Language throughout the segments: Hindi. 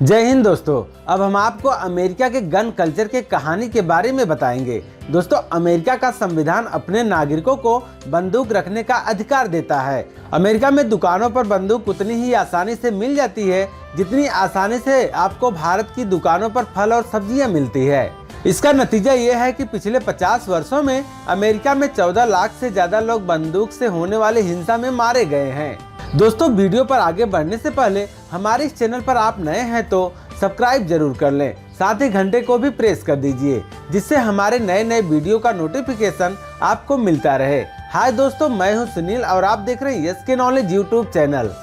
जय हिंद दोस्तों। अब हम आपको अमेरिका के गन कल्चर के कहानी के बारे में बताएंगे। दोस्तों, अमेरिका का संविधान अपने नागरिकों को बंदूक रखने का अधिकार देता है। अमेरिका में दुकानों पर बंदूक उतनी ही आसानी से मिल जाती है जितनी आसानी से आपको भारत की दुकानों पर फल और सब्जियां मिलती है। इसका नतीजा ये है कि पिछले 50 वर्षों में अमेरिका में 14 लाख से ज्यादा लोग बंदूक से होने वाली हिंसा में मारे गए हैं। दोस्तों, वीडियो पर आगे बढ़ने से पहले हमारे इस चैनल पर आप नए हैं तो सब्सक्राइब जरूर कर लें, साथ ही घंटे को भी प्रेस कर दीजिए जिससे हमारे नए वीडियो का नोटिफिकेशन आपको मिलता रहे। हाय दोस्तों, मैं हूं सुनील और आप देख रहे हैं SK नॉलेज यूट्यूब चैनल।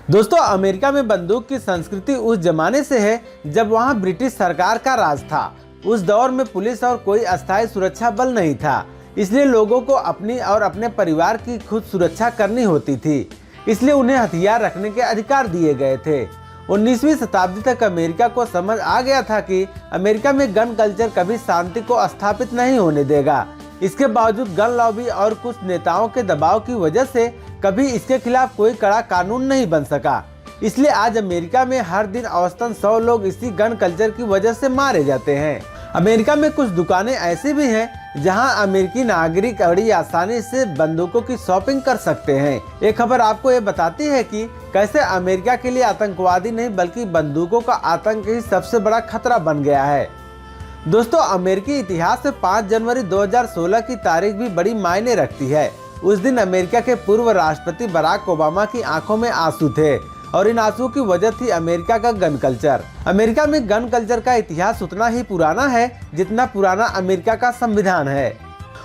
दोस्तों, अमेरिका में बंदूक की संस्कृति उस जमाने से है जब वहां ब्रिटिश सरकार का राज था। उस दौर में पुलिस और कोई अस्थायी सुरक्षा बल नहीं था, इसलिए लोगों को अपनी और अपने परिवार की खुद सुरक्षा करनी होती थी। इसलिए उन्हें हथियार रखने के अधिकार दिए गए थे। 19वीं शताब्दी तक अमेरिका को समझ आ गया था कि अमेरिका में गन कल्चर कभी शांति को स्थापित नहीं होने देगा। इसके बावजूद गन लॉबी और कुछ नेताओं के दबाव की वजह से कभी इसके खिलाफ कोई कड़ा कानून नहीं बन सका। इसलिए आज अमेरिका में हर दिन औसतन 100 लोग इसी गन कल्चर की वजह से मारे जाते हैं। अमेरिका में कुछ दुकानें ऐसी भी हैं जहां अमेरिकी नागरिक बड़ी आसानी से बंदूकों की शॉपिंग कर सकते हैं। एक खबर आपको ये बताती है कि कैसे अमेरिका के लिए आतंकवादी नहीं बल्कि बंदूकों का आतंक ही सबसे बड़ा खतरा बन गया है। दोस्तों, अमेरिकी इतिहास में 5 जनवरी 2016 की तारीख भी बड़ी मायने रखती है। उस दिन अमेरिका के पूर्व राष्ट्रपति बराक ओबामा की आंखों में आंसू थे और इन आंसुओं की वजह थी अमेरिका का गन कल्चर। अमेरिका में गन कल्चर का इतिहास उतना ही पुराना है जितना पुराना अमेरिका का संविधान है।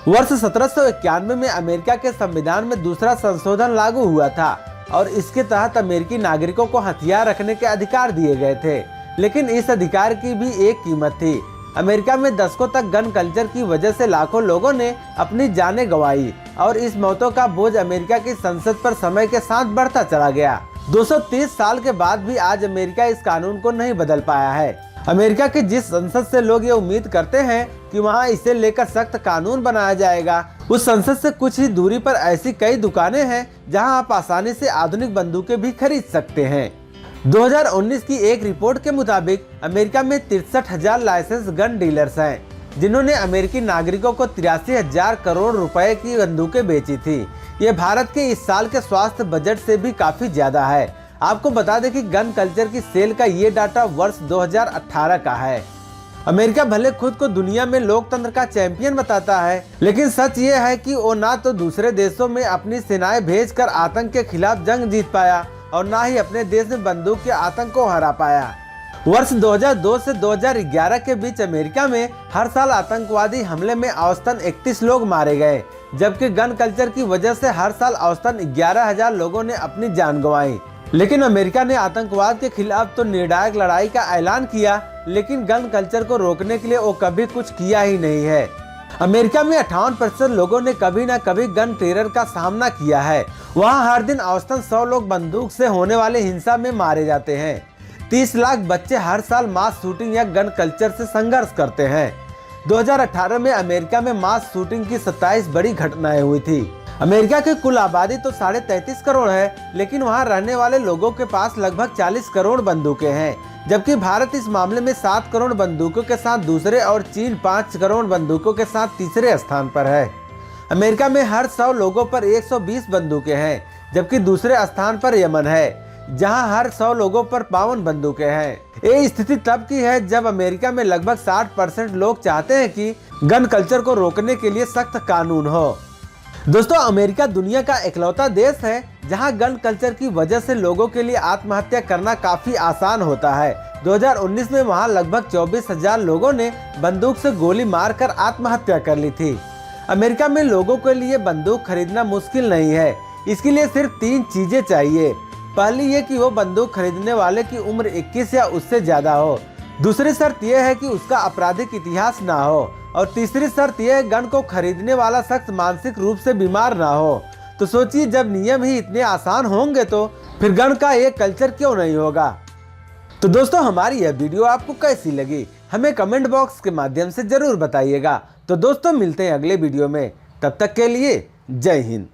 वर्ष 1791 में अमेरिका के संविधान में दूसरा संशोधन लागू हुआ था और इसके तहत अमेरिकी नागरिकों को हथियार रखने के अधिकार दिए गए थे। लेकिन इस अधिकार की भी एक कीमत थी। अमेरिका में दशकों तक गन कल्चर की वजह से लाखों लोगों ने अपनी जानें गंवाई और इस मौतों का बोझ अमेरिका की संसद पर समय के साथ बढ़ता चला गया। 230 साल के बाद भी आज अमेरिका इस कानून को नहीं बदल पाया है। अमेरिका की जिस संसद से लोग ये उम्मीद करते हैं कि वहाँ इसे लेकर सख्त कानून बनाया जाएगा, उस संसद से कुछ ही दूरी पर ऐसी कई दुकानें हैं जहाँ आप आसानी से आधुनिक बंदूकें भी खरीद सकते हैं। 2019 की एक रिपोर्ट के मुताबिक अमेरिका में 63,000 लाइसेंस गन डीलर्स हैं जिन्होंने अमेरिकी नागरिकों को 83,000 करोड़ रुपए की बंदूकें बेची थी। ये भारत के इस साल के स्वास्थ्य बजट से भी काफी ज्यादा है। आपको बता दें कि गन कल्चर की सेल का ये डाटा वर्ष 2018 का है। अमेरिका भले खुद को दुनिया में लोकतंत्र का चैंपियन बताता है, लेकिन सच ये है कि वो ना तो दूसरे देशों में अपनी सेनाएं भेजकर आतंक के खिलाफ जंग जीत पाया और ना ही अपने देश में बंदूक के आतंक को हरा पाया। वर्ष 2002 से 2011 के बीच अमेरिका में हर साल आतंकवादी हमले में औसतन 31 लोग मारे गए, जबकि गन कल्चर की वजह से हर साल औसतन 11,000 लोगों ने अपनी जान गंवाई। लेकिन अमेरिका ने आतंकवाद के खिलाफ तो निर्णायक लड़ाई का ऐलान किया, लेकिन गन कल्चर को रोकने के लिए वो कभी कुछ किया ही नहीं है। अमेरिका में 58% लोगों ने कभी न कभी गन टेरर का सामना किया है। वहाँ हर दिन औसतन 100 लोग बंदूक से होने वाले हिंसा में मारे जाते हैं। 30 लाख बच्चे हर साल मास शूटिंग या गन कल्चर से संघर्ष करते हैं। 2018 में अमेरिका में मास शूटिंग की 27 बड़ी घटनाएं हुई थी। अमेरिका की कुल आबादी तो 33.5 करोड़ है, लेकिन वहां रहने वाले लोगों के पास लगभग 40 करोड़ बंदूकें हैं, जबकि भारत इस मामले में 7 करोड़ बंदूकों के साथ दूसरे और चीन 5 करोड़ बंदूकों के साथ तीसरे स्थान पर है। अमेरिका में हर 100 लोगों पर 120 बंदूकें हैं, जबकि दूसरे स्थान पर यमन है जहां हर 100 लोगों पर 52 बंदूकें हैं। ये स्थिति तब की है जब अमेरिका में लगभग 60% लोग चाहते हैं कि गन कल्चर को रोकने के लिए सख्त कानून हो। दोस्तों, अमेरिका दुनिया का इकलौता देश है जहां गन कल्चर की वजह से लोगों के लिए आत्महत्या करना काफी आसान होता है। 2019 में वहां लगभग 24,000 लोगों ने बंदूक से गोली मारकर आत्महत्या कर ली थी। अमेरिका में लोगों के लिए बंदूक खरीदना मुश्किल नहीं है। इसके लिए सिर्फ 3 चीजें चाहिए। पहली ये कि वो बंदूक खरीदने वाले की उम्र 21 या उससे ज्यादा हो। दूसरी शर्त यह है कि उसका आपराधिक इतिहास ना हो और तीसरी शर्त यह है गन को खरीदने वाला शख्स मानसिक रूप से बीमार ना हो। तो सोचिए, जब नियम ही इतने आसान होंगे तो फिर गन का एक कल्चर क्यों नहीं होगा। तो दोस्तों, हमारी यह वीडियो आपको कैसी लगी हमें कमेंट बॉक्स के माध्यम से जरूर बताइएगा। तो तो दोस्तों मिलते हैं अगले वीडियो में, तब तक के लिए जय हिंद।